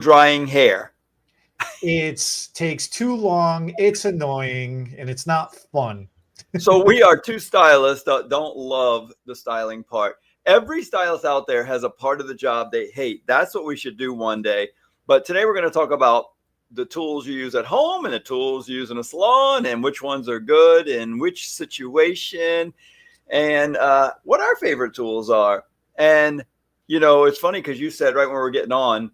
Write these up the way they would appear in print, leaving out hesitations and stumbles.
drying hair. It takes too long. It's annoying and it's not fun. So we are two stylists that don't love the styling part. Every stylist out there has a part of the job they hate. That's what we should do one day. But today we're going to talk about the tools you use at home and the tools you use in a salon and which ones are good in which situation and what our favorite tools are. And, you know, it's funny because you said right when we were getting on,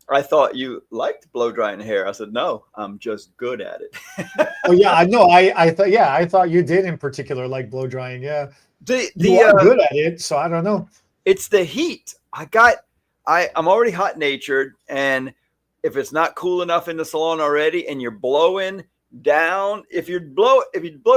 I thought you liked blow drying hair. I said, no, I'm just good at it. Oh yeah, I know. I thought you did in particular like blow drying. Yeah. You are good at it, so I don't know. It's the heat. I'm already hot natured, and if it's not cool enough in the salon already and you're blowing down, if you blow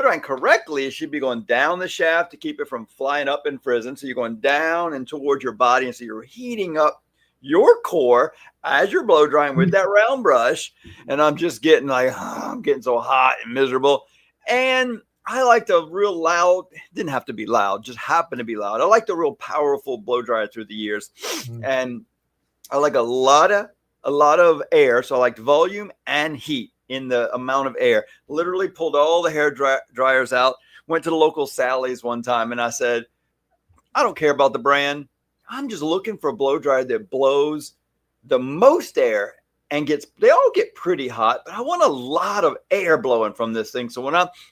drying correctly, it should be going down the shaft to keep it from flying up and frizzing. So you're going down and towards your body, and so you're heating up your core as you're blow drying with that round brush. And I'm just getting like, I'm getting so hot and miserable. And I like the real loud, didn't have to be loud, just happened to be loud. I like the real powerful blow dryer through the years. And I like a lot of air. So I liked volume and heat in the amount of air. Literally pulled all the hair dryers out, went to the local Sally's one time, and I said, I don't care about the brand. I'm just looking for a blow dryer that blows the most air and they all get pretty hot, but I want a lot of air blowing from this thing. So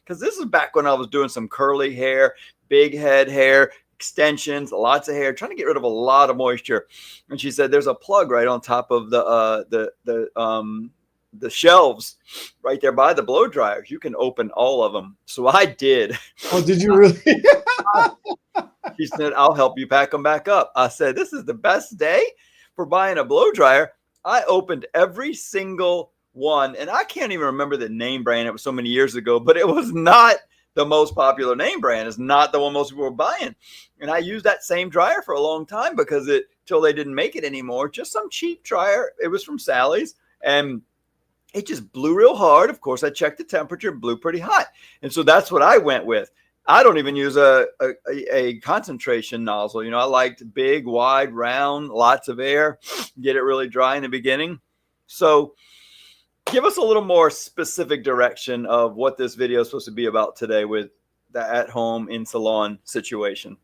because this is back when I was doing some curly hair, big head hair, extensions, lots of hair, trying to get rid of a lot of moisture. And she said, there's a plug right on top of the shelves right there by the blow dryers. You can open all of them. So I did. Oh, did you really? She said, I'll help you pack them back up. I said, this is the best day for buying a blow dryer. I opened every single one, and I can't even remember the name brand. It was so many years ago, but it was not the most popular name brand. It's not the one most people were buying. And I used that same dryer for a long time because till they didn't make it anymore, just some cheap dryer. It was from Sally's, and it just blew real hard. Of course, I checked the temperature, blew pretty hot. And so that's what I went with. I don't even use a concentration nozzle. You know, I liked big, wide, round, lots of air, get it really dry in the beginning. So give us a little more specific direction of what this video is supposed to be about today with the at-home in salon situation.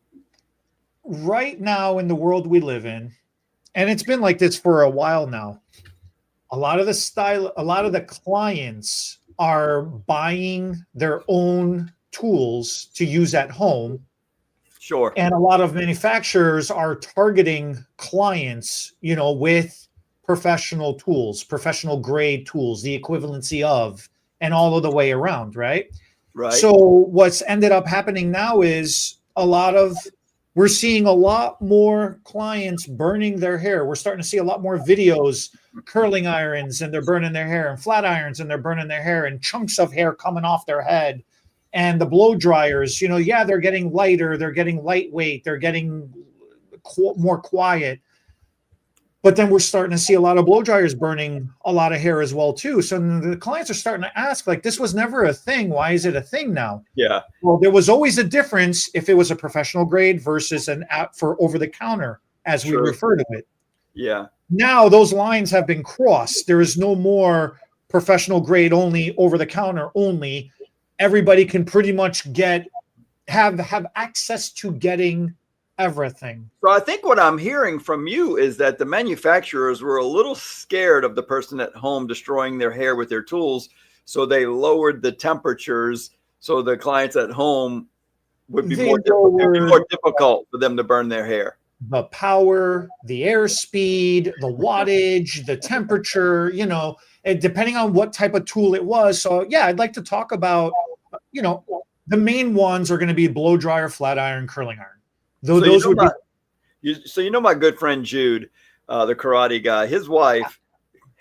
Right now in the world we live in, and it's been like this for a while now, a lot of the clients are buying their own tools to use at home. Sure. And a lot of manufacturers are targeting clients, you know, with professional tools, professional grade tools, the equivalency of, and all of the way around, right? Right. So what's ended up happening now is we're seeing a lot more clients burning their hair. We're starting to see a lot more videos, curling irons, and they're burning their hair, and flat irons, and they're burning their hair, and chunks of hair coming off their head. And the blow dryers, you know, yeah, they're getting lighter, they're getting lightweight, they're getting more quiet. But then we're starting to see a lot of blow dryers burning a lot of hair as well, too. So the clients are starting to ask, like, this was never a thing. Why is it a thing now? Yeah. Well, there was always a difference if it was a professional grade versus an app for over the counter, as we refer to it. Yeah. Now those lines have been crossed. There is no more professional grade only, over the counter only. Everybody can pretty much have access to getting everything. So I think what I'm hearing from you is that the manufacturers were a little scared of the person at home destroying their hair with their tools. So they lowered the temperatures so the clients at home would be more difficult for them to burn their hair. The power, the airspeed, the wattage, the temperature, you know, depending on what type of tool it was. So yeah, I'd like to talk about, you know, the main ones are going to be blow dryer, flat iron, curling iron. Those would be. So you know my good friend Jude, the karate guy, his wife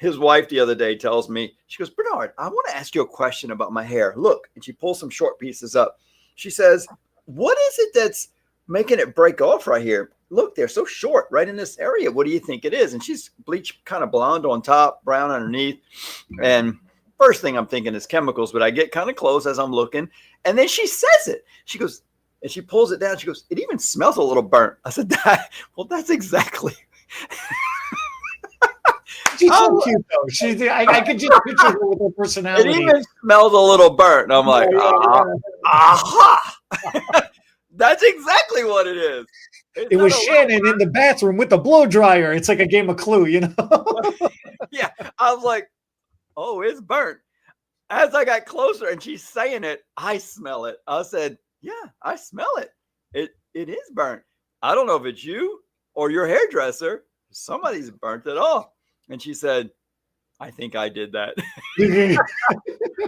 the other day tells me, she goes, Bernard, I want to ask you a question about my hair. Look, and she pulls some short pieces up. She says, what is it that's making it break off right here? Look, they're so short right in this area. What do you think it is? And she's bleached kind of blonde on top, brown underneath. And first thing I'm thinking is chemicals, but I get kind of close as I'm looking. And then she says it. She goes, and she pulls it down. She goes, it even smells a little burnt. I said, well, that's exactly. She's so Oh, cute though. I could just picture her with her it personality. even smells a little burnt. I'm like, aha. That's exactly what it is. It's It not was a little Shannon in the bathroom with the blow dryer. It's like a game of Clue, you know? burnt. Yeah. I was like, oh, it's burnt. As I got closer and she's saying it, I smell it. I said, yeah, I smell it. It is burnt. I don't know if it's you or your hairdresser. Somebody's burnt it off. And she said, I think I did that.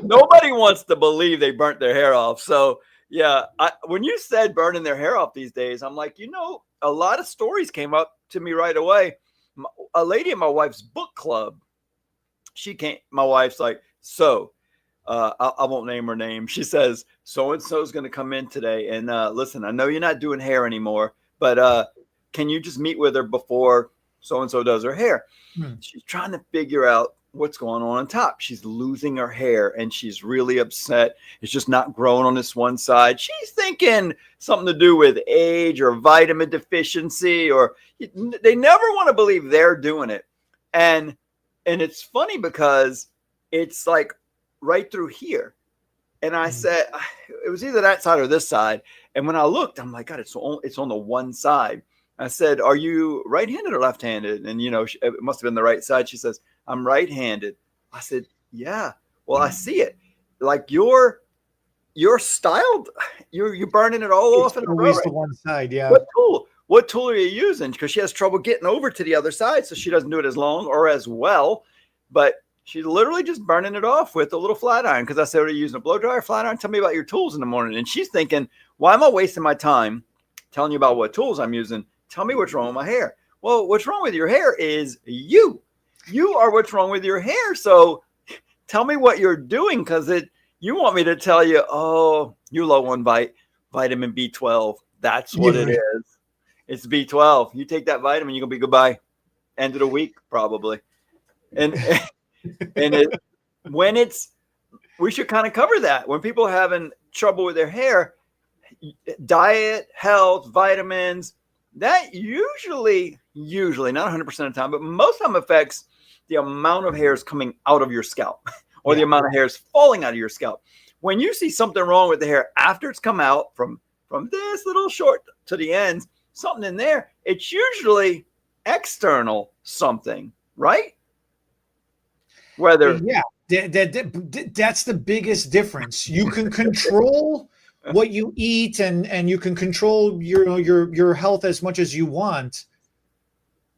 Nobody wants to believe they burnt their hair off. So yeah, when you said burning their hair off these days, I'm like, a lot of stories came up to me right away. A lady in my wife's book club, my wife's like, so I won't name her name. She says, so-and-so is going to come in today. And listen, I know you're not doing hair anymore, but can you just meet with her before so-and-so does her hair? She's trying to figure out what's going on top. She's losing her hair and she's really upset. It's just not growing on this one side. She's thinking something to do with age or vitamin deficiency, or they never want to believe they're doing it. And it's funny because it's like right through here. And I said, it was either that side or this side. And when I looked, I'm like, God, it's on the one side. I said, are you right-handed or left-handed? And, it must have been the right side. She says, I'm right-handed. I said, yeah, well, I see it. Like you're styled. You're burning it all off in a row. Always the one side, yeah. What tool are you using? Because she has trouble getting over to the other side, so she doesn't do it as long or as well. But she's literally just burning it off with a little flat iron. Because I said, are you using a blow dryer, flat iron? Tell me about your tools in the morning. And she's thinking, why am I wasting my time telling you about what tools I'm using? Tell me what's wrong with my hair. Well, what's wrong with your hair is you. You are what's wrong with your hair. So tell me what you're doing, because you want me to tell you, oh, you're low on vitamin B12. That's what it is. It's B12. You take that vitamin, you're going to be goodbye. End of the week, probably. And we should kind of cover that. When people are having trouble with their hair, diet, health, vitamins, that usually not 100% of the time, but most of the time affects the amount of hairs coming out of your scalp or the amount of hairs falling out of your scalp. When you see something wrong with the hair after it's come out from this little short to the ends, something in there, it's usually external something, right? Whether that's the biggest difference. You can control what you eat and you can control your health as much as you want,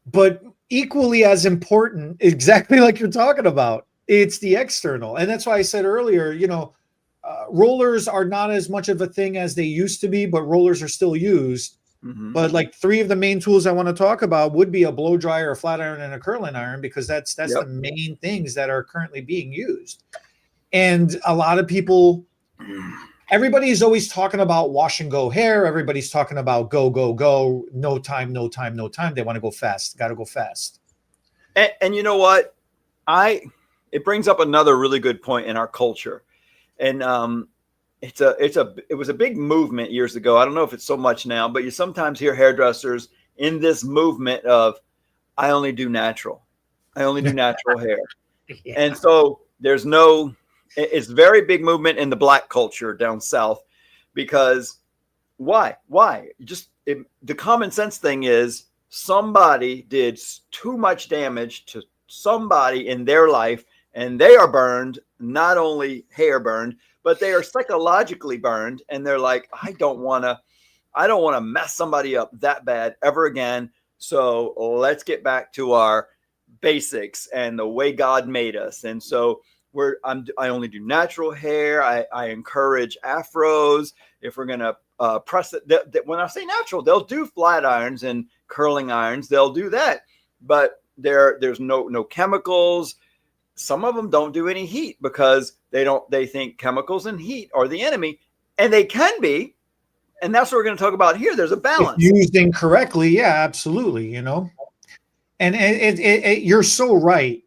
but equally as important, exactly like you're talking about, it's the external. And that's why I said earlier, rollers are not as much of a thing as they used to be, but rollers are still used. But like 3 of the main tools I want to talk about would be a blow dryer, a flat iron, and a curling iron, because that's the main things that are currently being used. And a lot of people, everybody is always talking about wash and go hair. Everybody's talking about go, go, go, no time, no time, no time. They want to go fast. Got to go fast. And you know what? It brings up another really good point in our culture. And it was a big movement years ago. I don't know if it's so much now, but you sometimes hear hairdressers in this movement of, I only do natural. I only do natural hair. Yeah. And so it's very big movement in the Black culture down south, because why? The common sense thing is somebody did too much damage to somebody in their life, and they are burned, not only hair burned, but they are psychologically burned. And they're like, I don't want to mess somebody up that bad ever again. So let's get back to our basics and the way God made us. And so I only do natural hair. I encourage afros. If we're going to press it, when I say natural, they'll do flat irons and curling irons. They'll do that, but there's no chemicals. Some of them don't do any heat because they think chemicals and heat are the enemy, and they can be. And that's what we're going to talk about here. There's a balance. If used incorrectly. Yeah, absolutely. And you're so right.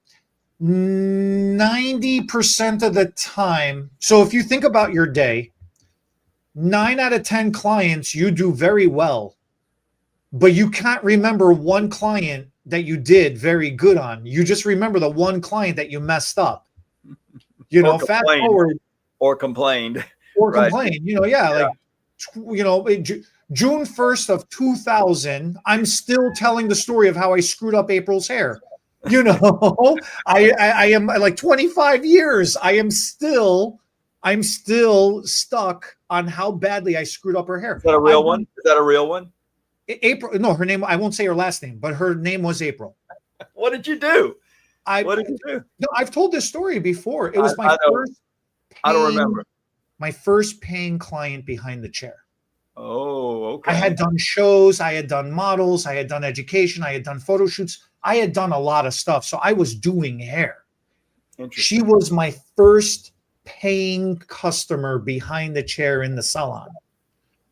90% of the time. So if you think about your day, 9 out of 10 clients, you do very well, but you can't remember one client that you did very good on. You just remember the one client that you messed up. You know, fast forward or complained or right. complained. You know, like June 1st of 2000, I'm still telling the story of how I screwed up April's hair. You know, I am like 25 years. I'm still stuck on how badly I screwed up her hair. Is that a real one? Is that a real one? April, no, her name, I won't say her last name, but her name was April. What did you do? What did you do? No, I've told this story before. It was my first. I don't remember. My first paying client behind the chair. Oh, okay. I had done shows, I had done models, I had done education, I had done photo shoots. I had done a lot of stuff. So I was doing hair. She was my first paying customer behind the chair in the salon.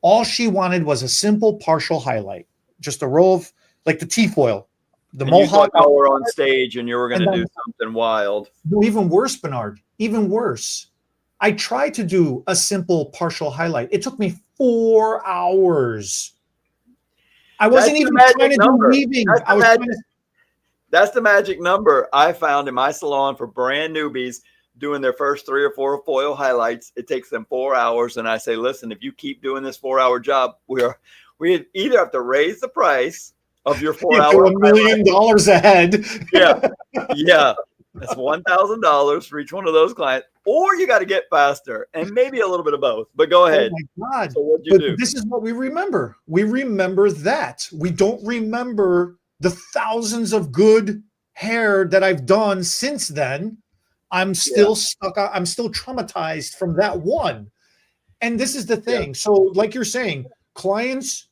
All she wanted was a simple partial highlight, just a row of like the T-foil, the mohawk. You were on stage and you were going to do something wild. No, even worse, Bernard, even worse. I tried to do a simple partial highlight. It took me 4 hours. I wasn't even trying to do weaving. That's the magic number I found in my salon for brand newbies doing their first 3 or 4 foil highlights. It takes them 4 hours. And I say, listen, if you keep doing this 4-hour job, we either have to raise the price of your 4-hour $1 million ahead. Yeah. That's $1,000 for each one of those clients, or you got to get faster, and maybe a little bit of both. But go ahead. Oh my God! So what'd you do? This is what we remember. We remember that. We don't remember the thousands of good hair that I've done since then. I'm still stuck. I'm still traumatized from that one. And this is the thing. So, like you're saying, clients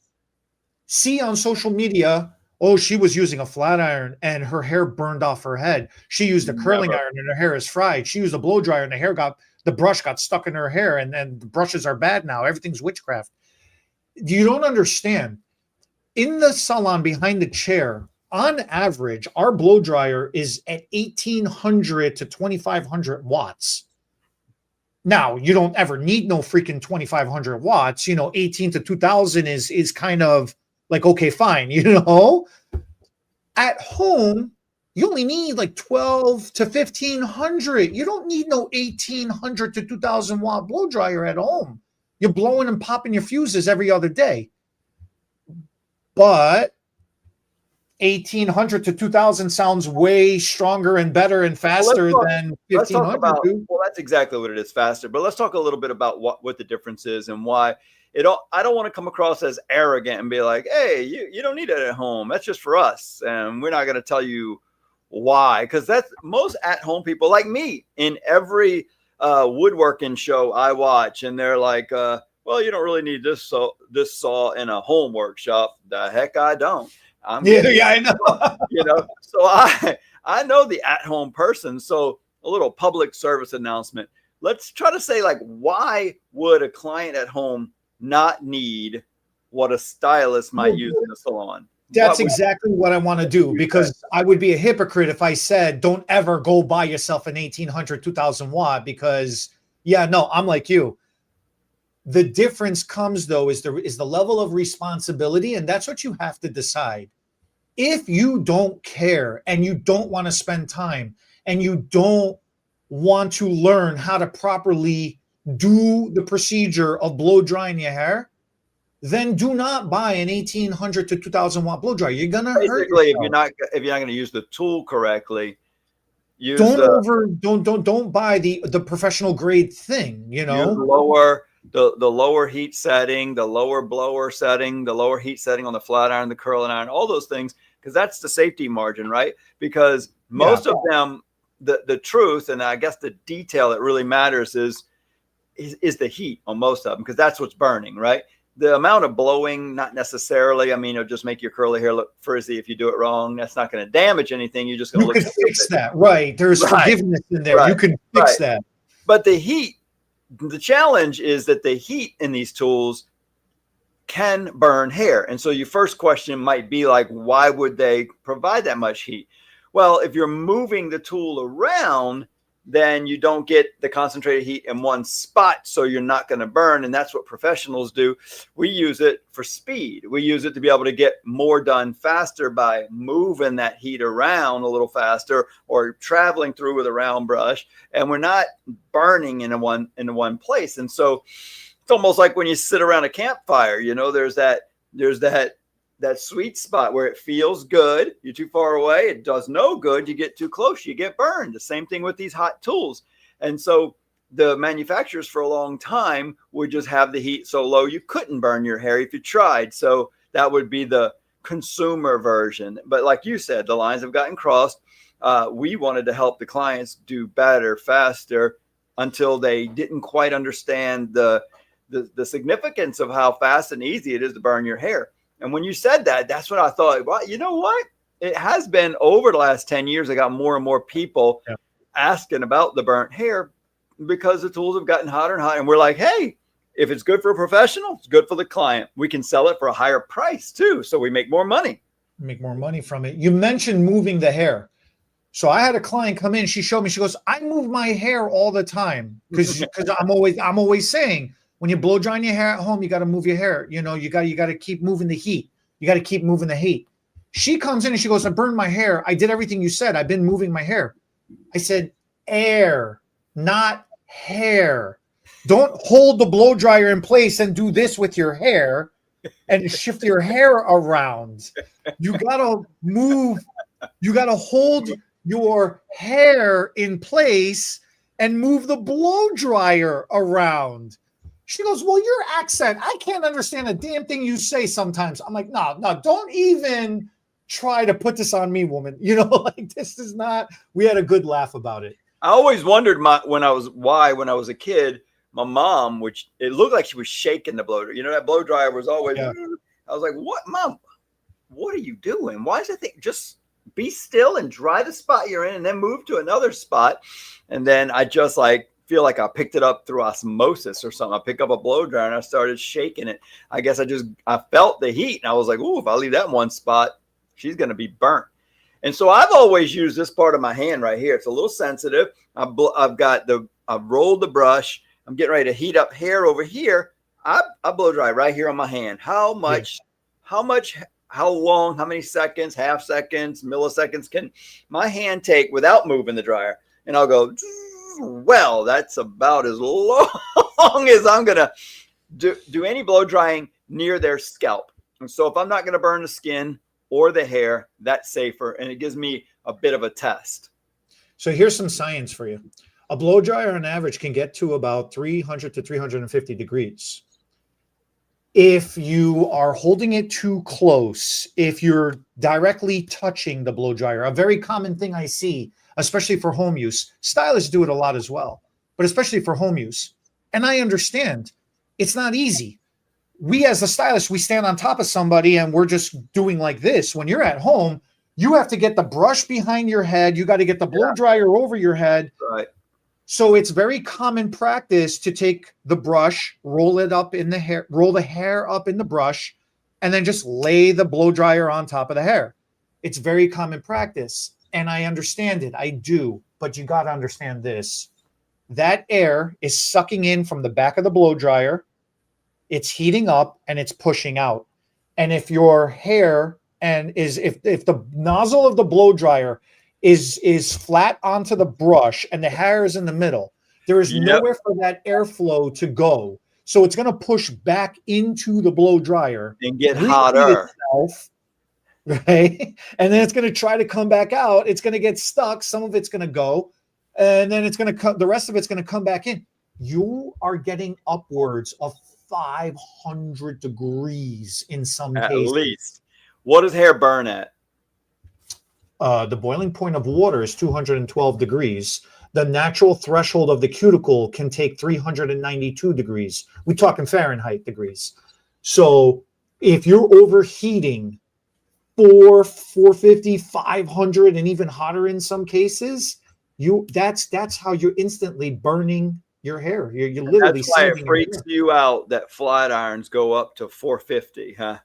see on social media, oh, she was using a flat iron and her hair burned off her head. She used a curling iron and her hair is fried. She used a blow dryer and the brush got stuck in her hair, and the brushes are bad now. Everything's witchcraft. You don't understand. In the salon behind the chair, on average, our blow dryer is at 1,800 to 2,500 watts. Now, you don't ever need no freaking 2,500 watts. 18 to 2,000 is kind of like, okay, fine, At home, you only need like 12 to 1,500. You don't need no 1,800 to 2,000 watt blow dryer at home. You're blowing and popping your fuses every other day. But 1,800 to 2,000 sounds way stronger and better and faster than 1,500. Well, that's exactly what it is, faster. But let's talk a little bit about what the difference is and why. I don't want to come across as arrogant and be like, hey, you don't need it at home. That's just for us. And we're not going to tell you why. Because that's most at-home people like me in every woodworking show I watch. And they're like, well, you don't really need this saw in a home workshop. The heck I don't. I know. So I know the at-home person. So a little public service announcement. Let's try to say, like, why would a client at home not need what a stylist might use in the salon? That's exactly what I want to do, because I would be a hypocrite if I said, don't ever go buy yourself an 1,800, 2,000 watt, because I'm like you. The difference comes though, is the level of responsibility. And that's what you have to decide. If you don't care and you don't want to spend time and you don't want to learn how to properly do the procedure of blow drying your hair, then do not buy an 1,800 to 2,000 watt blow dryer. You're gonna hurt yourself. If you're not going to use the tool correctly, don't buy the professional grade thing. Use the lower heat setting, the lower blower setting, the lower heat setting on the flat iron, the curling iron, all those things, because that's the safety margin, right? Because most of them, the truth, and I guess the detail that really matters is the heat on most of them, because that's what's burning, right? The amount of blowing, not necessarily. I mean, it'll just make your curly hair look frizzy if you do it wrong. That's not going to damage anything. You're just going to look. You can fix that, right? There's forgiveness in there. Right. You can fix that. But the heat, the challenge is that the heat in these tools can burn hair. And so your first question might be like, why would they provide that much heat? Well, if you're moving the tool around, then you don't get the concentrated heat in one spot, so you're not going to burn. And that's what professionals do. We use it for speed. We use it to be able to get more done faster by moving that heat around a little faster or traveling through with a round brush. And we're not burning in one place. And so it's almost like when you sit around a campfire, you know, there's that sweet spot where it feels good. You're too far away. It does no good. You get too close, you get burned. The same thing with these hot tools. And so the manufacturers for a long time would just have the heat so low you couldn't burn your hair if you tried. So that would be the consumer version. But like you said, the lines have gotten crossed. We wanted to help the clients do better, faster, until they didn't quite understand the significance of how fast and easy it is to burn your hair. And when you said that, that's what I thought. Well, you know what? It has been over the last 10 years. I got more and more people asking about the burnt hair because the tools have gotten hotter and hotter. And we're like, hey, if it's good for a professional, it's good for the client. We can sell it for a higher price too. So we make more money. Make more money from it. You mentioned moving the hair. So I had a client come in. She showed me, she goes, I move my hair all the time because I'm always saying, when you're blow drying your hair at home, you got to move your hair. You know, you got to keep moving the heat. You got to keep moving the heat. She comes in and she goes, I burned my hair. I did everything you said. I've been moving my hair. I said, air, not hair. Don't hold the blow dryer in place and do this with your hair and shift your hair around. You got to move. You got to hold your hair in place and move the blow dryer around. She goes, well, your accent, I can't understand a damn thing you say sometimes. I'm like, no, don't even try to put this on me, woman. You know, like this is not, we had a good laugh about it. I always wondered when I was a kid, my mom, which it looked like she was shaking the blow dryer. You know, that blow dryer was always, I was like, what, Mom, what are you doing? Why is that thing? Just be still and dry the spot you're in and then move to another spot. And then I just feel like I picked it up through osmosis or something. I pick up a blow dryer and I started shaking it. I guess I felt the heat and I was like, ooh, if I leave that in one spot, she's going to be burnt. And so I've always used this part of my hand right here. It's a little sensitive. I've rolled the brush. I'm getting ready to heat up hair over here. I blow dry right here on my hand. How long, how many seconds, half seconds, milliseconds can my hand take without moving the dryer? And I'll go, well, that's about as long as I'm going to do any blow drying near their scalp. And so if I'm not going to burn the skin or the hair, that's safer. And it gives me a bit of a test. So here's some science for you. A blow dryer on average can get to about 300 to 350 degrees. If you are holding it too close, if you're directly touching the blow dryer, a very common thing I see, especially for home use. Stylists do it a lot as well, but especially for home use. And I understand it's not easy. We as a stylist, we stand on top of somebody and we're just doing like this. When you're at home, you have to get the brush behind your head. You got to get the blow dryer over your head. Right. So it's very common practice to take the brush, roll it up in the hair, roll the hair up in the brush, and then just lay the blow dryer on top of the hair. It's very common practice. And I understand it. I do. But you got to understand this. That air is sucking in from the back of the blow dryer. It's heating up and it's pushing out. And if your hair if the nozzle of the blow dryer is flat onto the brush and the hair is in the middle, there is nowhere for that airflow to go. So it's going to push back into the blow dryer and get hotter. Itself, right? And then it's going to try to come back out. It's going to get stuck. Some of it's going to go, and then the rest of it's going to come back in. You are getting upwards of 500 degrees in some cases. At least. What does hair burn at? The boiling point of water is 212 degrees. The natural threshold of the cuticle can take 392 degrees. We're talking Fahrenheit degrees. So if you're overheating 450, 500, and even hotter in some cases, that's how you're instantly burning your hair. You're literally. That's why it freaks you out that flat irons go up to 450, huh?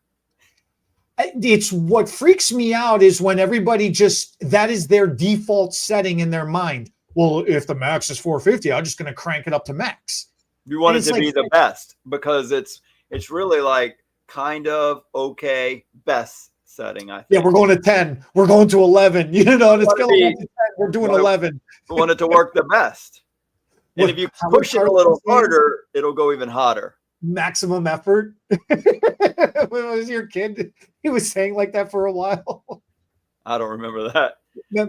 It's what freaks me out is when everybody that is their default setting in their mind. well, if the max is 450, I'm just going to crank it up to max. You want And it to be the best because it's really like kind of okay, best setting, I think. Yeah, we're going to 10. We're going to 11. You know, on a scale of 1 to 10, we're doing 11. We want it to work the best. And if you push it a little harder, it'll go even hotter. Maximum effort. When was your kid? He was saying like that for a while. I don't remember that. Yeah.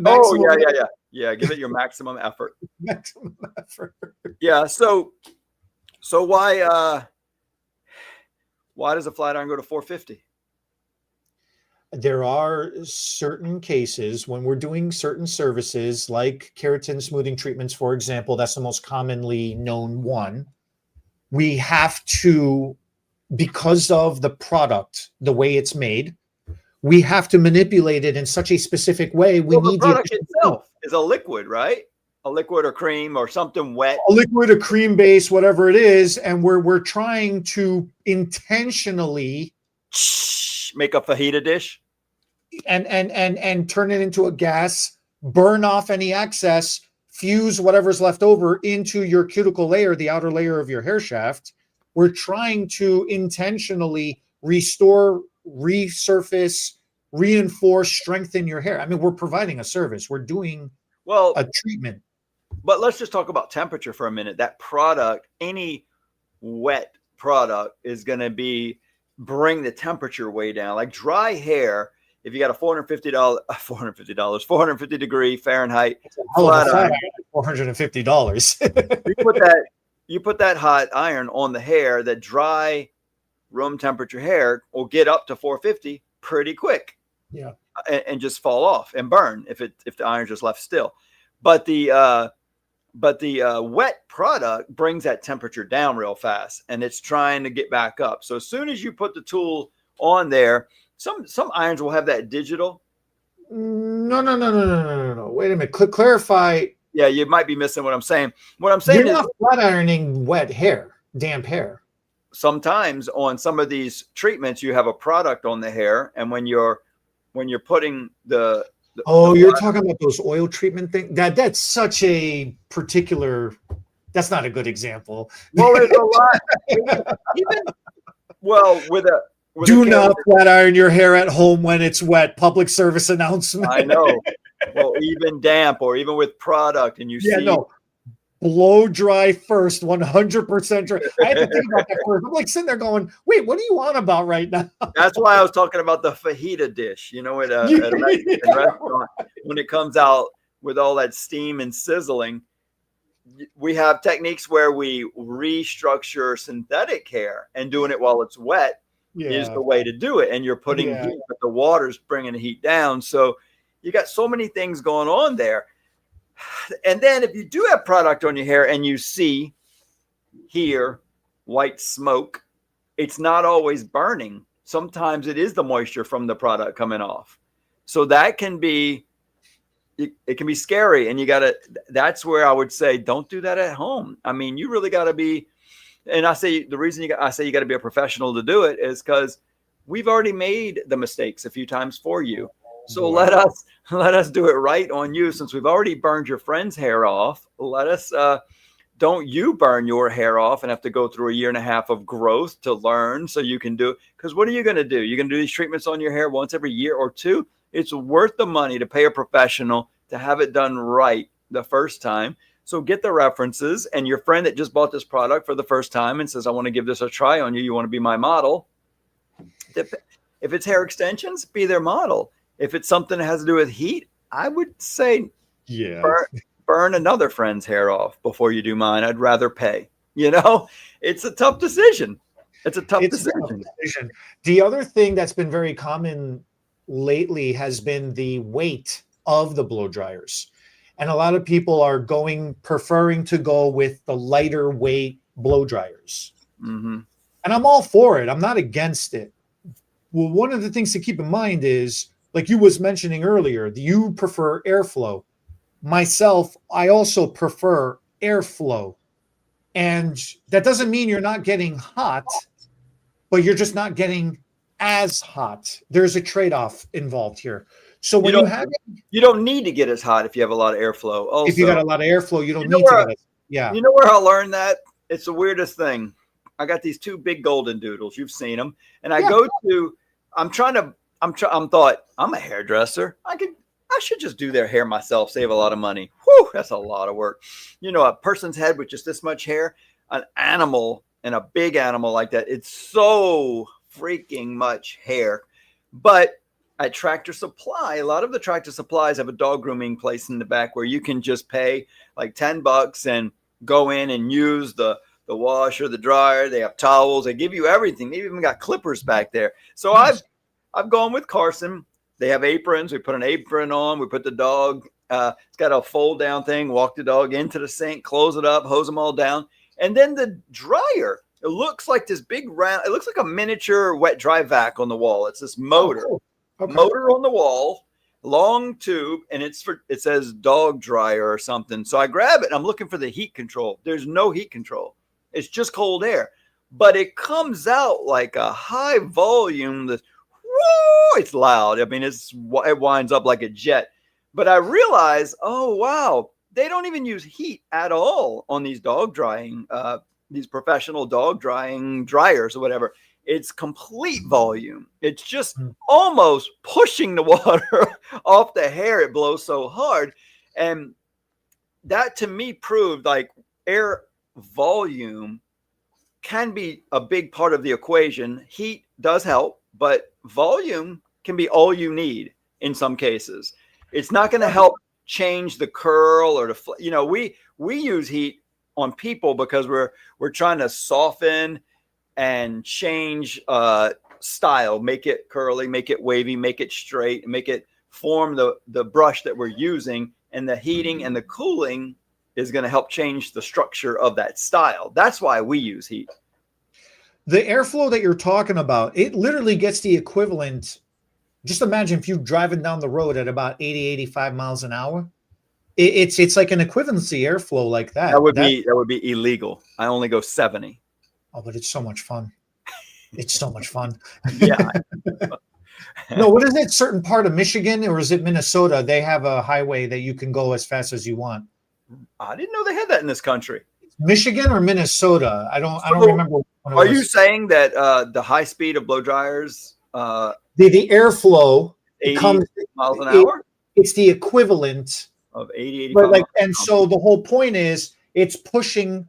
Yeah, give it your maximum effort. Maximum effort. Yeah, so why does a flat iron go to 450? There are certain cases when we're doing certain services like keratin smoothing treatments, for example, that's the most commonly known one. We have to, because of the product, the way it's made, we have to manipulate it in such a specific way. The product itself is a liquid, right? A liquid or cream or something wet. A liquid, a cream base, whatever it is. And we're trying to intentionally make a fajita dish and turn it into a gas, burn off any excess, fuse whatever's left over into your cuticle layer, the outer layer of your hair shaft. We're trying to intentionally restore, resurface, reinforce, strengthen your hair. I mean, we're providing a service. We're doing a treatment. But let's just talk about temperature for a minute. That product, any wet product is going to bring the temperature way down. Like dry hair, if you got a $450 degree Fahrenheit flat iron, $450. You put that hot iron on the hair, that dry room temperature hair will get up to 450 pretty quick. Yeah. And just fall off and burn if the iron's just left still. But the wet product brings that temperature down real fast, and it's trying to get back up. So as soon as you put the tool on there, some irons will have that digital. No. Wait a minute. Clarify. Yeah, you might be missing what I'm saying. What I'm saying is not flat ironing wet hair, damp hair. Sometimes on some of these treatments, you have a product on the hair, and when you're putting the you're talking about those oil treatment things. That's such a particular. That's not a good example. Well, there's a lot. Do not flat iron your hair at home when it's wet. Public service announcement. I know. Well, even damp or even with product, and blow dry first, 100% dry. I had to think about that first. I'm like sitting there going, wait, what are you on about right now? That's why I was talking about the fajita dish, at a Mexican restaurant. When it comes out with all that steam and sizzling, we have techniques where we restructure synthetic hair, and doing it while it's wet is the way to do it. And you're putting heat, but the water's bringing the heat down. So you got so many things going on there. And then if you do have product on your hair and you see here white smoke, it's not always burning. Sometimes it is the moisture from the product coming off. So that can be, it can be scary. And that's where I would say, don't do that at home. I mean, you really got to be, and I say the reason I say you got to be a professional to do it is because we've already made the mistakes a few times for you. So let us do it right on you, since we've already burned your friend's hair off. Let us don't you burn your hair off and have to go through a year and a half of growth to learn so you can do it. Because what are you going to do? You're going to do these treatments on your hair once every year or two. It's worth the money to pay a professional to have it done right the first time. So get the references, and your friend that just bought this product for the first time and says, I want to give this a try on you. You want to be my model. If it's hair extensions, be their model. If it's something that has to do with heat, I would say burn another friend's hair off before you do mine. I'd rather pay. It's a tough decision. It's a tough decision. The other thing that's been very common lately has been the weight of the blow dryers. And a lot of people are preferring to go with the lighter weight blow dryers. Mm-hmm. And I'm all for it. I'm not against it. Well, one of the things to keep in mind is, like you was mentioning earlier, you prefer airflow. Myself, I also prefer airflow. And that doesn't mean you're not getting hot, but you're just not getting as hot. There's a trade-off involved here. So You when you don't have you don't need to get as hot if you have a lot of airflow. if you Also, got a lot of airflow, you don't you know need to where get it. Yeah. you know where I learned that? It's the weirdest thing. I got these two big golden doodles. You've seen them, and I Yeah. go to. I'm trying to. I'm thought I'm a hairdresser. I should just do their hair myself, save a lot of money. Whew, that's a lot of work. You know, a person's head with just this much hair, an animal and a big animal like that, it's so freaking much hair. But at Tractor Supply, a lot of the Tractor Supplies have a dog grooming place in the back where you can just pay like $10 and go in and use the washer, the dryer. They have towels. They give you everything. They even got clippers back there. So Nice. I've gone with Carson. They have aprons. We put an apron on. We put the dog. It's got a fold down thing. Walk the dog into the sink, close it up, hose them all down, and then the dryer. It looks like this big round. It looks like a miniature wet dry vac on the wall. It's this motor, Oh, cool. Okay. motor on the wall, long tube, and it says dog dryer or something. So I grab it. And I'm looking for the heat control. There's no heat control. It's just cold air, but it comes out like a high volume. It's loud. I mean, it winds up like a jet. But I realize, oh wow, they don't even use heat at all on these dog drying, these professional dog drying dryers or whatever. It's complete volume. It's just almost pushing the water off the hair. It blows so hard, and that to me proved like air volume can be a big part of the equation. Heat does help, but volume can be all you need in some cases. It's not going to help change the curl or we use heat on people because we're trying to soften and change style, make it curly, make it wavy, make it straight, make it form the brush that we're using, and the heating and the cooling is going to help change the structure of that style. That's why we use heat. The airflow that you're talking about, it literally gets the equivalent. Just imagine if you're driving down the road at about 80, 85 miles an hour. It's like an equivalency airflow like that. That would be illegal. I only go 70. Oh, but it's so much fun. It's so much fun. Yeah. No, what is it? Certain part of Michigan or is it Minnesota? They have a highway that you can go as fast as you want. I didn't know they had that in this country. Michigan or Minnesota? I don't remember. Are you saying that the high speed of blow dryers, the airflow 80 miles an hour? It's the equivalent of 80, 85 but like, miles. and so the whole point is it's pushing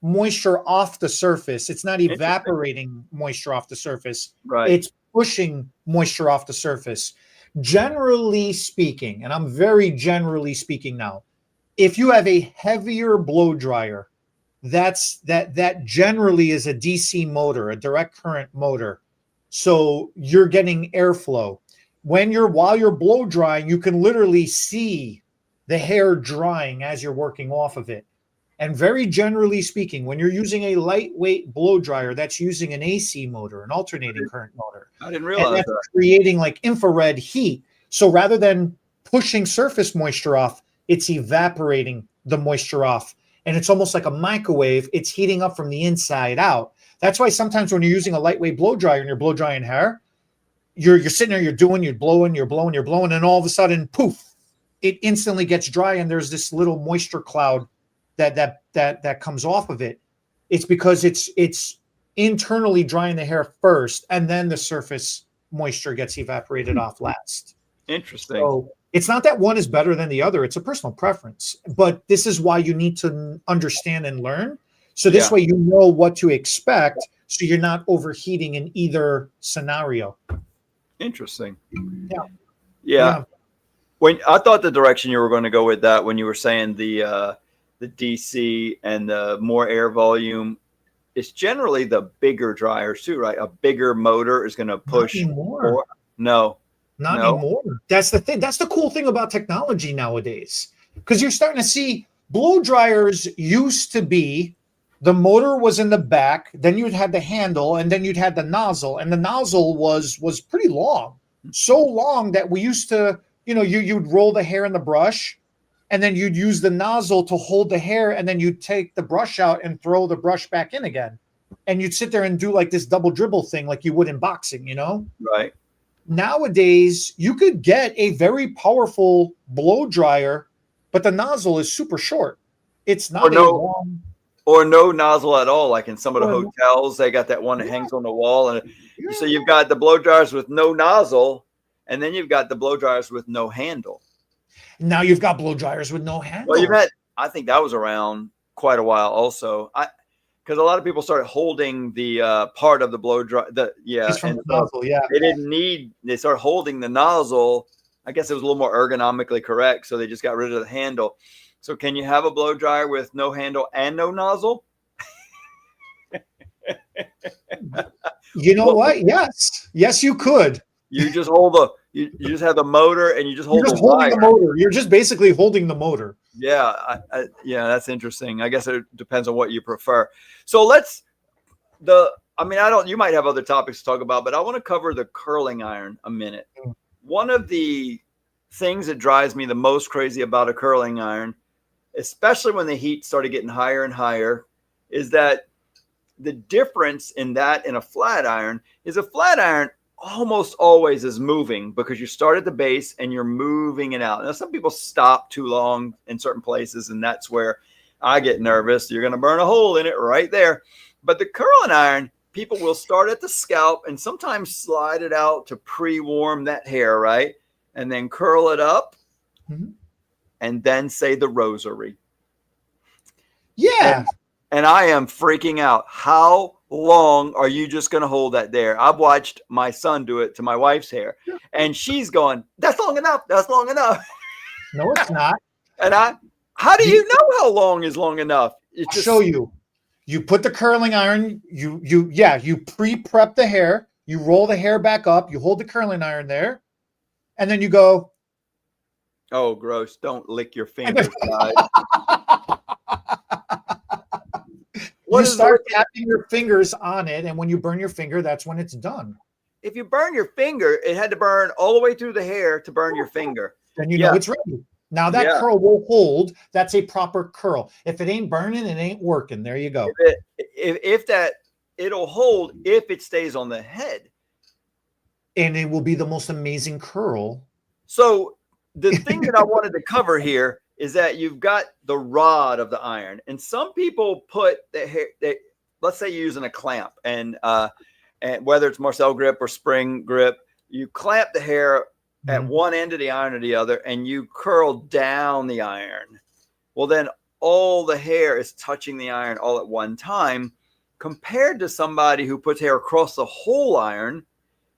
moisture off the surface. It's not evaporating moisture off the surface. Right. It's pushing moisture off the surface. Generally speaking, and I'm very generally speaking now, if you have a heavier blow dryer, that generally is a DC motor, a direct current motor. So you're getting airflow. While you're blow drying, you can literally see the hair drying as you're working off of it. And very generally speaking, when you're using a lightweight blow dryer, that's using an AC motor, an alternating current motor. I didn't realize and that's that. creating like infrared heat. So rather than pushing surface moisture off, it's evaporating the moisture off. And it's almost like a microwave. It's heating up from the inside out. That's why sometimes when you're using a lightweight blow dryer and you're blow drying hair, you're sitting there, you're blowing, and all of a sudden, poof, it instantly gets dry, and there's this little moisture cloud that comes off of it. It's because it's internally drying the hair first, and then the surface moisture gets evaporated off last. Interesting. So it's not that one is better than the other. It's a personal preference. But this is why you need to understand and learn. So this way you know what to expect, so you're not overheating in either scenario. Interesting. Yeah. When I thought the direction you were going to go with that, when you were saying the DC and the more air volume, it's generally the bigger dryers too, right? A bigger motor is going to push more. Not anymore. That's the thing. That's the cool thing about technology nowadays, because you're starting to see blow dryers used to be the motor was in the back, then you'd have the handle, and then you'd have the nozzle, and the nozzle was pretty long, so long that we used to, you'd roll the hair in the brush, and then you'd use the nozzle to hold the hair, and then you'd take the brush out and throw the brush back in again, and you'd sit there and do like this double dribble thing like you would in boxing, Right. nowadays you could get a very powerful blow dryer, but the nozzle is super short. It's Or not a no, long. or no nozzle at all. Like in some of the Or, hotels, they got that one that yeah, hangs on the wall, and so yeah. you've got the blow dryers with no nozzle, and then you've got the blow dryers with no handle. Now you've got blow dryers with no Well, you've handle. had, I think that was around quite a while also. Because a lot of people started holding the part of the blow dry, It's from and the nozzle, yeah. they started holding the nozzle. I guess it was a little more ergonomically correct, so they just got rid of the handle. So can you have a blow dryer with no handle and no nozzle? You know what? Yes, you could. You just you just have the motor and you just You're hold the just holding wire. the motor. You're just basically holding the motor. Yeah, yeah, that's interesting. I guess it depends on what you prefer. So you might have other topics to talk about, but I want to cover the curling iron a minute. One of the things that drives me the most crazy about a curling iron, especially when the heat started getting higher and higher, is that the difference in that and a flat iron is a flat iron almost always is moving because you start at the base and you're moving it out. Now, some people stop too long in certain places, and that's where I get nervous. You're going to burn a hole in it right there. But the curling iron, people will start at the scalp and sometimes slide it out to pre-warm that hair, right? And then curl it up and then say the rosary. Yeah. And I am freaking out. How long are you just going to hold that there? I've watched my son do it to my wife's hair, and she's going, "That's long enough. That's long enough." No, it's not. And how do you know how long is long enough? I'll show you. You put the curling iron, you pre-prep the hair, you roll the hair back up, you hold the curling iron there, and then you go. Oh, gross. Don't lick your fingers, guys. You start tapping your fingers on it, and when you burn your finger, that's when it's done. If you burn your finger, it had to burn all the way through the hair to burn your finger. Then you know it's ready. Now that curl will hold. That's a proper curl. If it ain't burning, it ain't working. There you go. It'll hold if it stays on the head. And it will be the most amazing curl. So the thing that I wanted to cover here is that you've got the rod of the iron, and some people put the hair. Let's say you're using a clamp, and whether it's Marcel grip or spring grip, you clamp the hair at one end of the iron or the other, and you curl down the iron. Well, then all the hair is touching the iron all at one time, compared to somebody who puts hair across the whole iron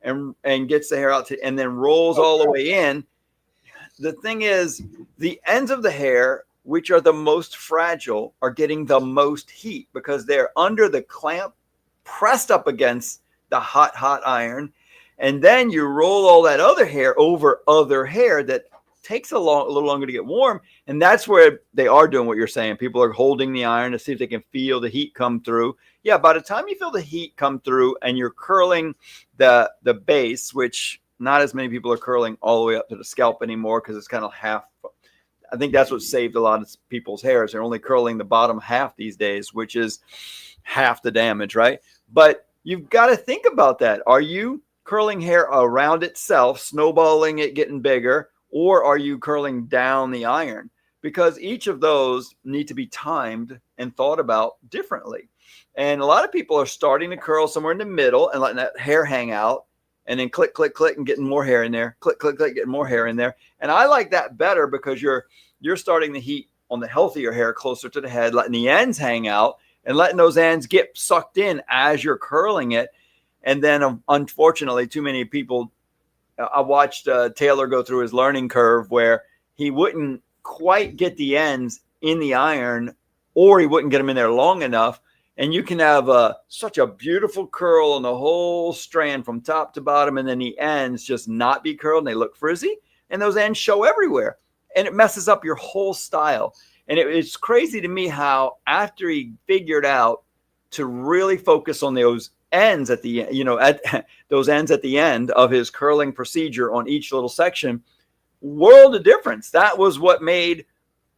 and gets the hair out and then rolls all the way in. The thing is, the ends of the hair, which are the most fragile, are getting the most heat because they're under the clamp, pressed up against the hot iron. And then you roll all that other hair over other hair that takes a little longer to get warm. And that's where they are doing what you're saying. People are holding the iron to see if they can feel the heat come through. Yeah, by the time you feel the heat come through and you're curling the base, which not as many people are curling all the way up to the scalp anymore because it's kind of half. I think that's what saved a lot of people's hairs. They're only curling the bottom half these days, which is half the damage, right? But you've got to think about that. Are you curling hair around itself, snowballing it, getting bigger, or are you curling down the iron? Because each of those need to be timed and thought about differently. And a lot of people are starting to curl somewhere in the middle and letting that hair hang out, and then click, click, click, and getting more hair in there. Click, click, click, getting more hair in there. And I like that better because you're starting the heat on the healthier hair closer to the head, letting the ends hang out and letting those ends get sucked in as you're curling it. And then, unfortunately, too many people, I watched Taylor go through his learning curve where he wouldn't quite get the ends in the iron, or he wouldn't get them in there long enough. And you can have such a beautiful curl on the whole strand from top to bottom, and then the ends just not be curled, and they look frizzy, and those ends show everywhere. And it messes up your whole style. And it's crazy to me how after he figured out to really focus on those ends at the, at those ends at the end of his curling procedure on each little section, world of difference. That was what made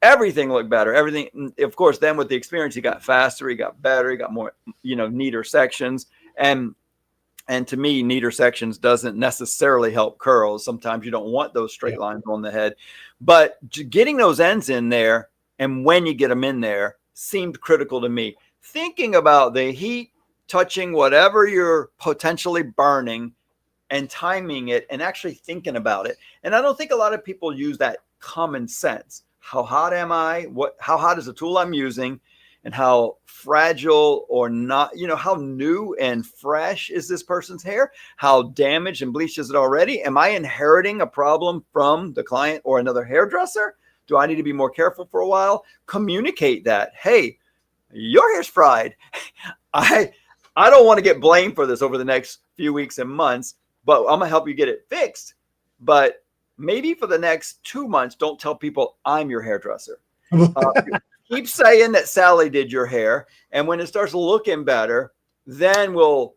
everything look better. Everything, of course, then with the experience, he got faster, he got better, he got more, neater sections. And And to me, neater sections doesn't necessarily help curls. Sometimes you don't want those straight Yeah. lines on the head, but getting those ends in there and when you get them in there seemed critical to me. Thinking about the heat touching whatever you're potentially burning and timing it and actually thinking about it. And I don't think a lot of people use that common sense. How hot am I? How hot is the tool I'm using? And how fragile or not, how new and fresh is this person's hair? How damaged and bleached is it already? Am I inheriting a problem from the client or another hairdresser? Do I need to be more careful for a while? Communicate that. Hey, your hair's fried. I don't want to get blamed for this over the next few weeks and months, but I'm gonna help you get it fixed. But maybe for the next 2 months, don't tell people I'm your hairdresser. Keep saying that Sally did your hair, and when it starts looking better, then we'll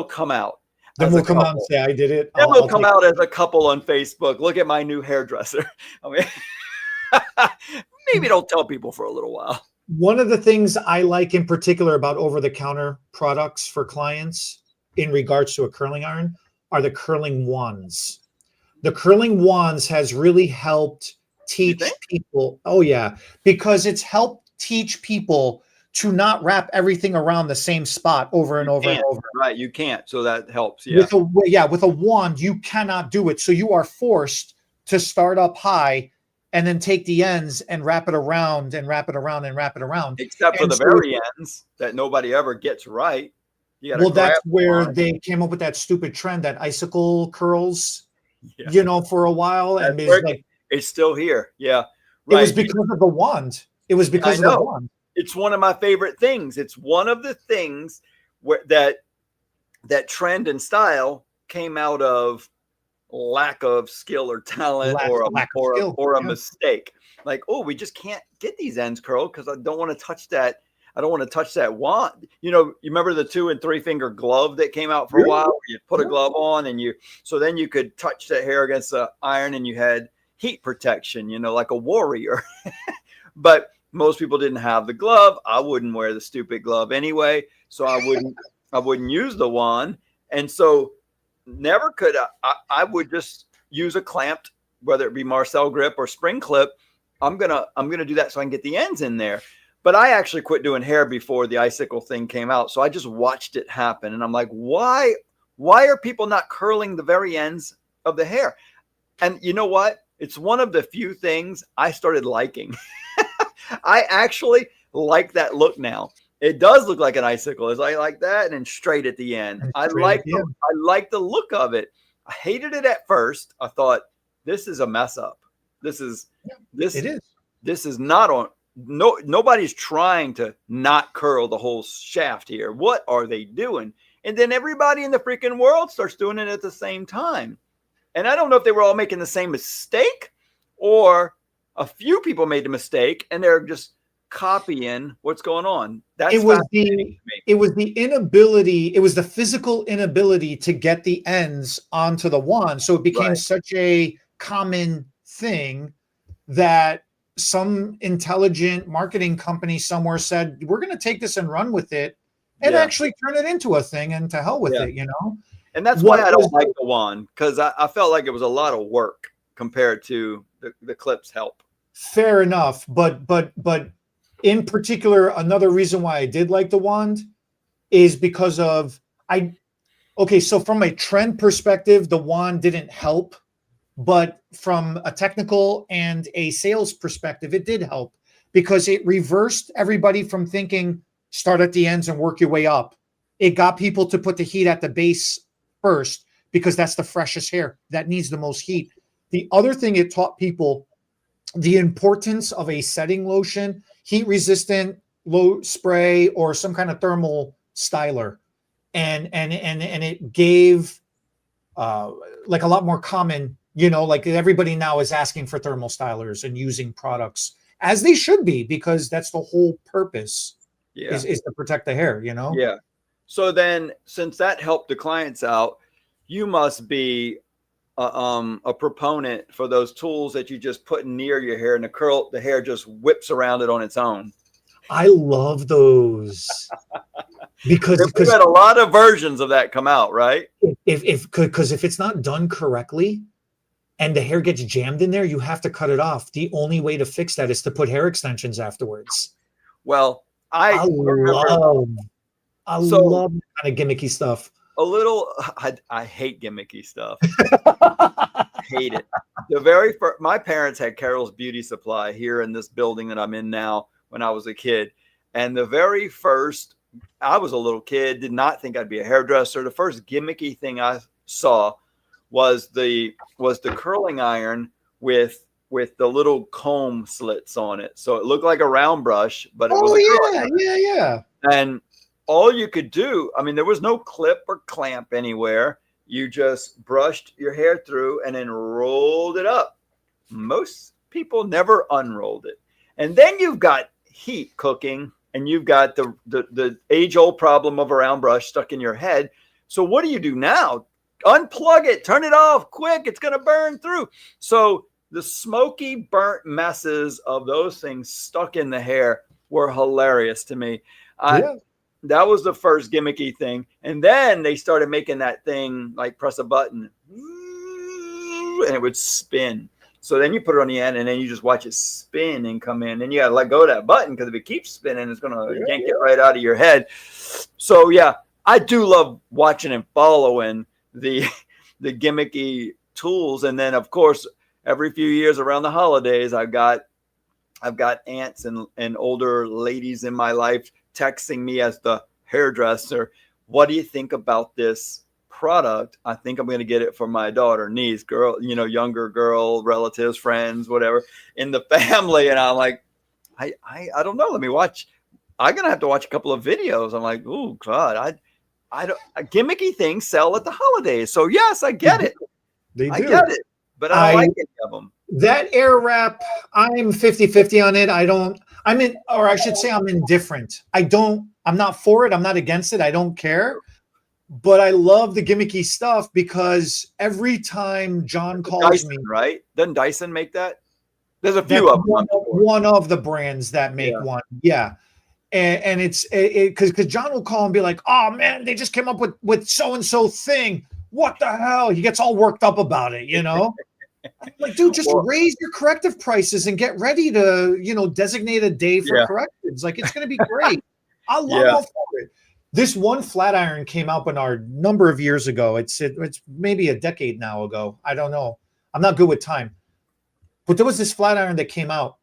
come out. Then we'll come out and say I did it. Then we'll come out as a couple on Facebook. Look at my new hairdresser. I mean, maybe don't tell people for a little while. One of the things I like in particular about over-the-counter products for clients in regards to a curling iron are the curling wands. The curling wands has really helped teach people. Oh yeah, because it's helped teach people to not wrap everything around the same spot over and over and over. Right, you can't. So that helps. Yeah. With a wand, you cannot do it. So you are forced to start up high and then take the ends and wrap it around and wrap it around and wrap it around. Except for the very ends that nobody ever gets right. Well, that's where they came up with that stupid trend, that icicle curls, for a while. And it's still here. Yeah. Right. It was because of the wand. It was because of the wand. It's one of my favorite things. It's one of the things where that trend and style came out of lack of skill or talent or a mistake. Like, oh, we just can't get these ends curled because I don't want to touch that. I don't want to touch that wand. You remember the 2 and 3 finger glove that came out for a while? Where you put a glove on so then you could touch that hair against the iron and you had heat protection, like a warrior. But most people didn't have the glove. I wouldn't wear the stupid glove anyway. So I wouldn't use the wand. And so never could I would just use a clamped, whether it be Marcel grip or spring clip. I'm gonna do that so I can get the ends in there. But I actually quit doing hair before the icicle thing came out. So I just watched it happen. And I'm like, why are people not curling the very ends of the hair? And you know what? It's one of the few things I started liking. I actually like that look now. It does look like an icicle. It's like that and then straight at the end. I like the look of it. I hated it at first. I thought, this is a mess up. It is. This is not on. Nobody's trying to not curl the whole shaft here. What are they doing? And then everybody in the freaking world starts doing it at the same time. And I don't know if they were all making the same mistake or a few people made the mistake and they're just copying what's going on. It was the inability. It was the physical inability to get the ends onto the wand. So it became such a common thing that some intelligent marketing company somewhere said, we're going to take this and run with it and actually turn it into a thing, and to hell with it, And that's why I don't like the wand, because I felt like it was a lot of work compared to the clips help. Fair enough. But in particular, another reason why I did like the wand is because of so from a trend perspective, the wand didn't help. But from a technical and a sales perspective, it did help because it reversed everybody from thinking start at the ends and work your way up. It got people to put the heat at the base first because that's the freshest hair that needs the most heat. The other thing it taught people, the importance of a setting lotion, heat resistant, low spray, or some kind of thermal styler. And it gave like a lot more common, like everybody now is asking for thermal stylers and using products as they should be, because that's the whole purpose is to protect the hair, Yeah. So then since that helped the clients out, you must be a proponent for those tools that you just put near your hair and the hair just whips around it on its own. I love those. because We've had a lot of versions of that come out, right? if it's not done correctly and the hair gets jammed in there, you have to cut it off. The only way to fix that is to put hair extensions afterwards. Well, I remember. love that kind of gimmicky stuff. A little, I hate gimmicky stuff. Hate it. The very first, my parents had Carol's Beauty Supply here in this building that I'm in now when I was a kid. And the very first, I was a little kid, did not think I'd be a hairdresser. The first gimmicky thing I saw was the curling iron with the little comb slits on it. So it looked like a round brush, but it was yeah. And all you could do, I mean, there was no clip or clamp anywhere. You just brushed your hair through and then rolled it up. Most people never unrolled it. And then you've got heat cooking, and you've got the age-old problem of a round brush stuck in your head. So what do you do now? Unplug it, turn it off quick. It's going to burn through. So the smoky, burnt messes of those things stuck in the hair were hilarious to me. That was the first gimmicky thing. And then they started making that thing like press a button and it would spin. So then you put it on the end and then you just watch it spin and come in. Then you got to let go of that button because if it keeps spinning, it's going to yank it right out of your head. So, yeah, I do love watching and following the gimmicky tools. And then, of course, every few years around the holidays, I've got aunts and older ladies in my life texting me as the hairdresser, what do you think about this product? I think I'm going to get it for my daughter, niece, girl, younger girl, relatives, friends, whatever in the family. And I'm like, I don't know. Let me watch. I'm going to have to watch a couple of videos. I'm like, oh God, I don't, gimmicky things sell at the holidays. So yes, I get it. I get it, but I don't like any of them. That air wrap, I'm 50-50 on it. I'm indifferent. I'm not for it. I'm not against it. I don't care. But I love the gimmicky stuff because every time John calls Dyson, me, right? Doesn't Dyson make that? There's a few of them. One of the brands that make one. Yeah. And it's because John will call and be like, oh man, they just came up with so-and-so thing. What the hell? He gets all worked up about it, I'm like, dude, just raise your corrective prices and get ready to, designate a day for correctives. Like, it's going to be great. I love all for it. This one flat iron came out in our number of years ago. It's maybe a decade now ago. I don't know. I'm not good with time. But there was this flat iron that came out.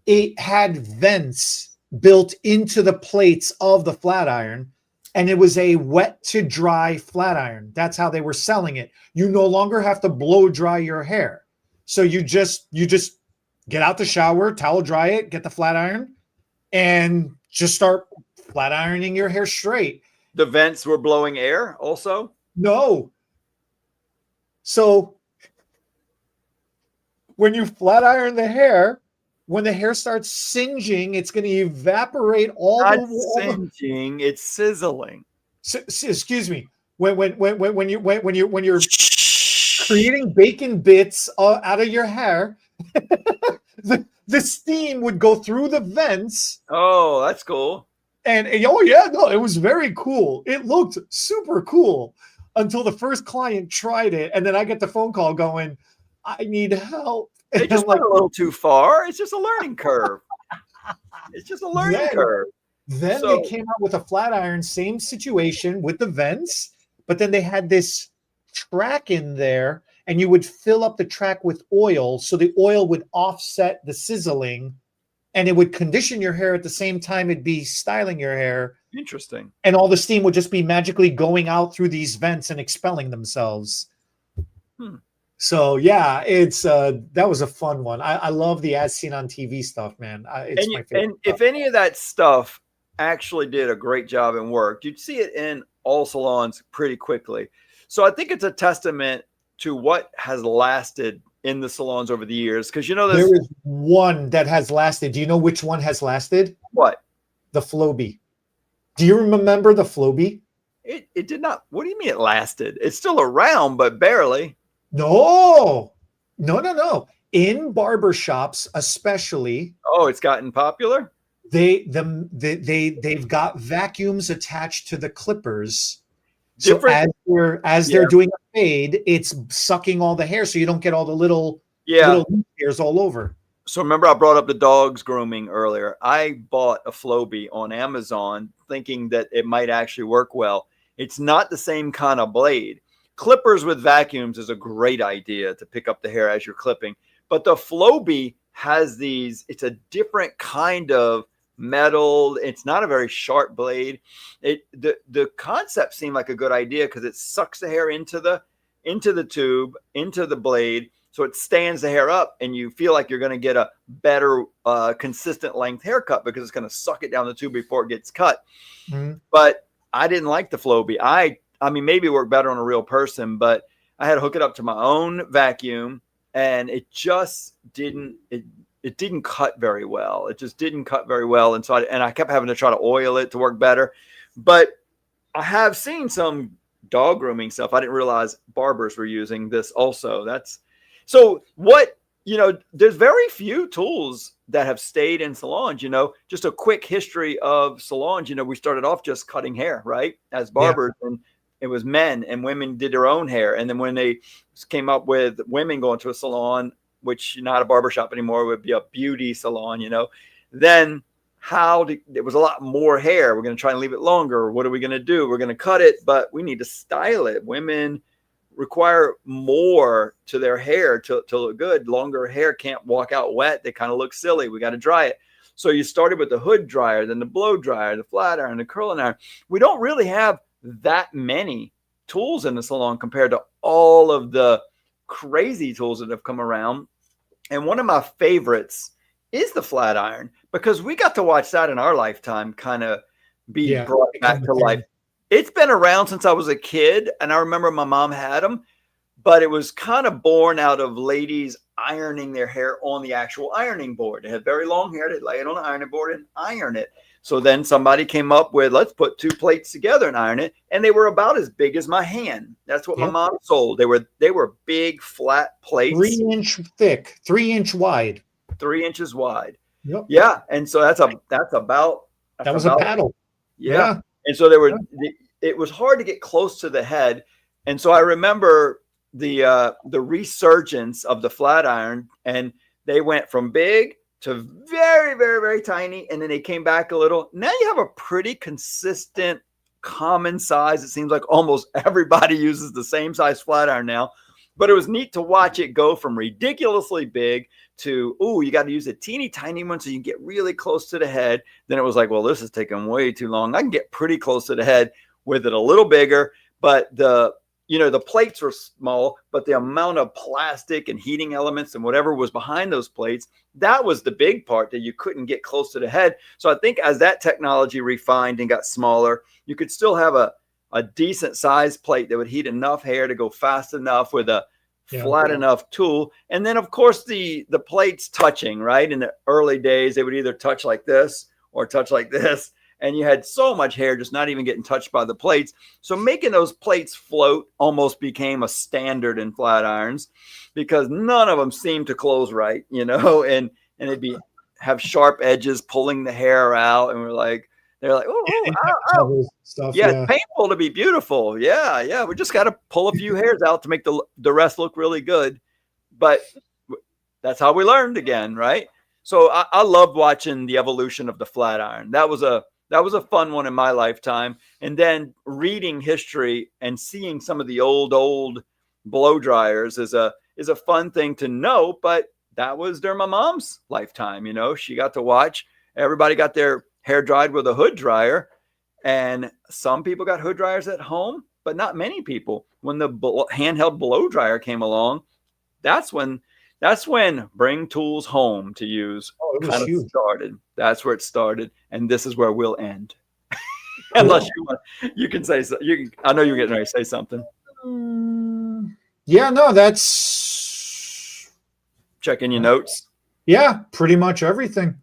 It had vents built into the plates of the flat iron. And it was a wet to dry flat iron. That's how they were selling it. You no longer have to blow dry your hair. So you just get out the shower, towel dry it, get the flat iron, and just start flat ironing your hair straight. The vents were blowing air also? No. So when you flat iron the hair, when the hair starts singeing, it's going to evaporate all singeing. It's sizzling. Excuse me. When you're creating bacon bits out of your hair, the steam would go through the vents. Oh, that's cool. And it was very cool. It looked super cool until the first client tried it, and then I get the phone call going, "I need help." They just went a little too far. It's just a learning curve. Then they came out with a flat iron, same situation with the vents, but then they had this track in there, and you would fill up the track with oil, so the oil would offset the sizzling, and it would condition your hair at the same time it'd be styling your hair. Interesting. And all the steam would just be magically going out through these vents and expelling themselves. So yeah, it's that was a fun one. I love the as seen on TV stuff, man. It's my favorite. And if any of that stuff actually did a great job and worked, you'd see it in all salons pretty quickly. So I think it's a testament to what has lasted in the salons over the years. Because there is one that has lasted. Do you know which one has lasted? What? The Flowbee. Do you remember the Flowbee? It did not. What do you mean it lasted? It's still around, but barely. No. In barbershops, especially. Oh, it's gotten popular? they've got vacuums attached to the clippers. So Different. as Yeah. they're doing a fade, it's sucking all the hair, so you don't get all the little Yeah. hairs all over. So remember, I brought up the dogs grooming earlier. I bought a Flowbee on Amazon thinking that it might actually work well. It's not the same kind of blade. Clippers with vacuums is a great idea to pick up the hair as you're clipping. But the Flowbee has these, it's a different kind of metal. It's not a very sharp blade. The concept seemed like a good idea because it sucks the hair into the tube, into the blade. So it stands the hair up and you feel like you're going to get a better consistent length haircut because it's going to suck it down the tube before it gets cut. Mm-hmm. But I didn't like the Flowbee. I mean, maybe it worked better on a real person, but I had to hook it up to my own vacuum and it just didn't, it didn't cut very well. It just didn't cut very well. And so I kept having to try to oil it to work better. But I have seen some dog grooming stuff. I didn't realize barbers were using this also. So what, there's very few tools that have stayed in salons, just a quick history of salons. We started off just cutting hair, right? As barbers, and it was men and women did their own hair. And then when they came up with women going to a salon, which not a barbershop anymore, would be a beauty salon, then it was a lot more hair. We're going to try and leave it longer. What are we going to do? We're going to cut it, but we need to style it. Women require more to their hair to look good. Longer hair can't walk out wet. They kind of look silly. We got to dry it. So you started with the hood dryer, then the blow dryer, the flat iron, the curling iron. We don't really have that many tools in the salon compared to all of the crazy tools that have come around. And one of my favorites is the flat iron because we got to watch that in our lifetime kind of be brought back to life. It's been around since I was a kid, and I remember my mom had them, but it was kind of born out of ladies ironing their hair on the actual ironing board. They had very long hair. They'd lay it on the ironing board and iron it. So then somebody came up with, let's put two plates together and iron it. And they were about as big as my hand. That's what my mom sold. They were big, flat plates. 3 inch thick, 3 inch wide. 3 inches wide. Yep. Yeah. And so that was a paddle. Yeah. And so it was hard to get close to the head. And so I remember the resurgence of the flat iron, and they went from big to very, very, very tiny. And then they came back a little. Now you have a pretty consistent, common size. It seems like almost everybody uses the same size flat iron now. But it was neat to watch it go from ridiculously big to, you got to use a teeny tiny one so you can get really close to the head. Then it was like, well, this is taking way too long. I can get pretty close to the head with it a little bigger, but the plates were small, but the amount of plastic and heating elements and whatever was behind those plates, that was the big part that you couldn't get close to the head. So I think as that technology refined and got smaller, you could still have a decent size plate that would heat enough hair to go fast enough with a flat enough tool. And then of course the plates touching, right? In the early days, they would either touch like this or touch like this. And you had so much hair just not even getting touched by the plates. So making those plates float almost became a standard in flat irons because none of them seemed to close right, and it'd have sharp edges pulling the hair out. And they're like, oh. Stuff, it's painful to be beautiful. Yeah. We just got to pull a few hairs out to make the rest look really good. But that's how we learned again, right? So I loved watching the evolution of the flat iron. That was a fun one in my lifetime. And then reading history and seeing some of the old blow dryers is a fun thing to know. But that was during my mom's lifetime. She got to watch. Everybody got their hair dried with a hood dryer. And some people got hood dryers at home, but not many people. When the handheld blow dryer came along, that's when bring tools home to use started. That's where it started, and this is where we'll end. Unless you can say so. I know you're getting ready to say something. Yeah, no, that's checking your notes. Yeah, pretty much everything.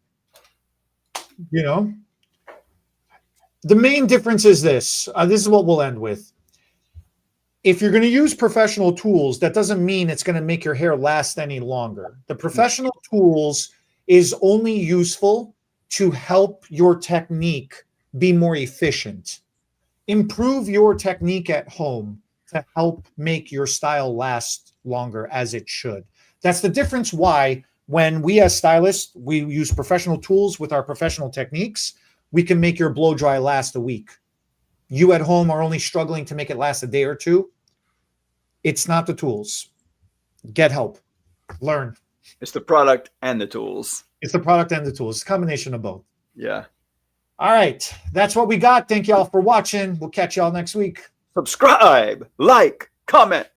The main difference is this. This is what we'll end with. If you're going to use professional tools, that doesn't mean it's going to make your hair last any longer. The professional tools is only useful to help your technique be more efficient. Improve your technique at home to help make your style last longer as it should. That's the difference why when we as stylists, we use professional tools with our professional techniques, we can make your blow dry last a week. You at home are only struggling to make it last a day or two. It's not the tools. Get help. Learn. It's the product and the tools. It's the product and the tools. It's a combination of both. Yeah. All right. That's what we got. Thank y'all for watching. We'll catch y'all next week. Subscribe, like, comment.